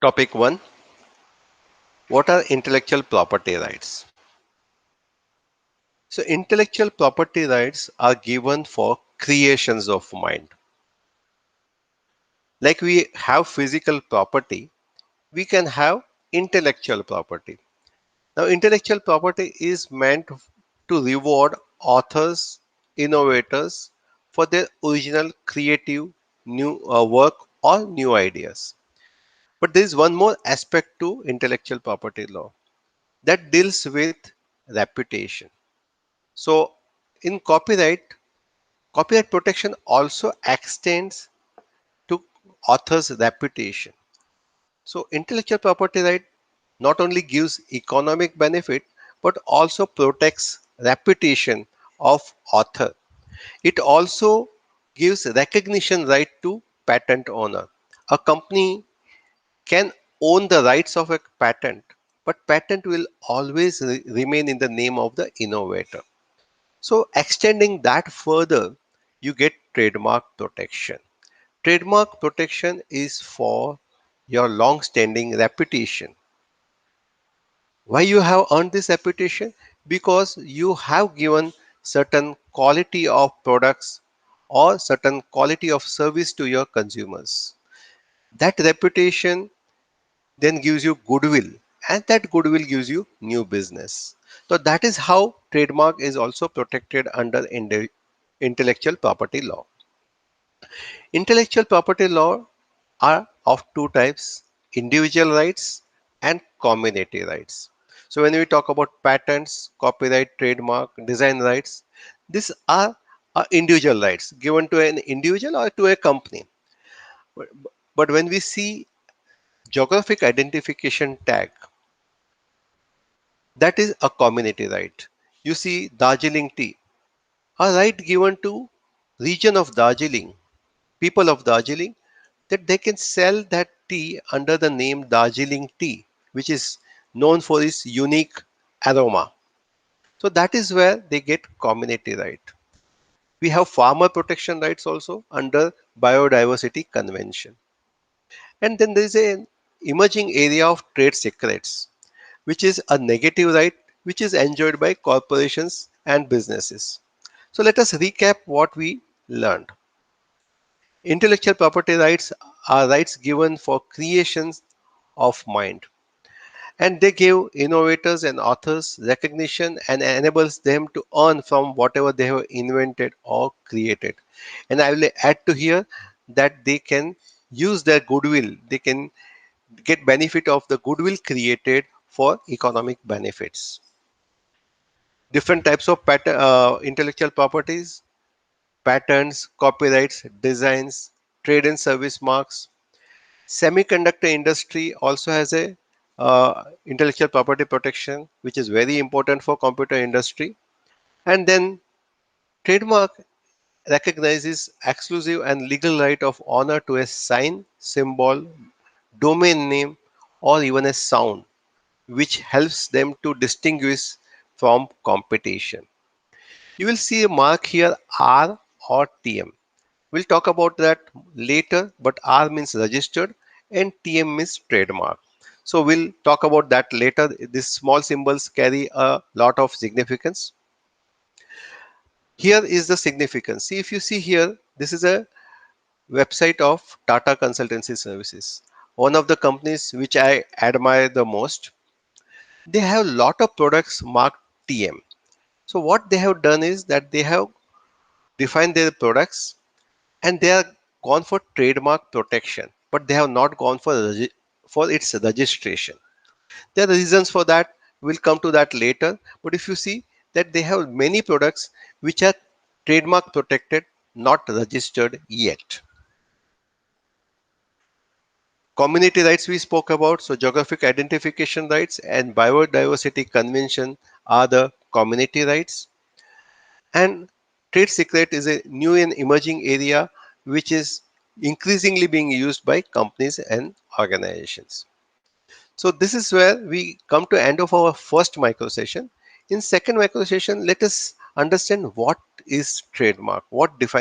Topic 1. What are intellectual property rights? So, intellectual property rights are given for creations of mind. Like we have physical property, we can have intellectual property. Now, intellectual property is meant to reward authors, innovators for their original creative new work or new ideas. But there is one more aspect to intellectual property law that deals with reputation. So, in copyright protection also extends to author's reputation. So, intellectual property right not only gives economic benefit but also protects reputation of author. It also gives recognition right to patent owner. A company can own the rights of a patent, but patent will always remain in the name of the innovator. So extending that further, you get trademark protection. Trademark protection is for your long-standing reputation. Why you have earned this reputation? Because you have given certain quality of products or certain quality of service to your consumers. That reputation then gives you goodwill, and that goodwill gives you new business. So that is how trademark is also protected under intellectual property law. Intellectual property law are of two types: individual rights and community rights. So when we talk about patents, copyright, trademark, design rights, these are individual rights given to an individual or to a company. But, but when we see geographic identification tag, that is a community right. You see Darjeeling tea, a right given to region of Darjeeling, people of Darjeeling, that they can sell that tea under the name Darjeeling tea, which is known for its unique aroma. So that is where they get community right. We have farmer protection rights also under biodiversity convention. And then there is an emerging area of trade secrets, which is a negative right which is enjoyed by corporations and businesses. So let us recap what we learned. Intellectual property rights are rights given for creations of mind, and they give innovators and authors recognition and enables them to earn from whatever they have invented or created. And I will add to here that they can use their goodwill, they can get benefit of the goodwill created for economic benefits. Different types of intellectual properties: patents, copyrights, designs, trade and service marks. Semiconductor industry also has a intellectual property protection, which is very important for computer industry. And then trademark recognizes exclusive and legal right of honor to a sign, symbol, domain name, or even a sound, which helps them to distinguish from competition. You will see a mark here R or TM. We'll talk about that later, but R means registered and TM means trademark. So we'll talk about that later. These small symbols carry a lot of significance. Here is the significance. See, if you see here, this is a website of Tata Consultancy Services, one of the companies which I admire the most. They have a lot of products marked TM. So what they have done is that they have defined their products and they are gone for trademark protection, but they have not gone for for its registration. There are reasons for that. We'll come to that later. But if you see that they have many products which are trademark protected, not registered yet. Community rights we spoke about. So geographic identification rights and biodiversity convention are the community rights. And trade secret is a new and emerging area which is increasingly being used by companies and organizations. So this is where we come to end of our first micro session. In second micro session, let us understand what is trademark, what defines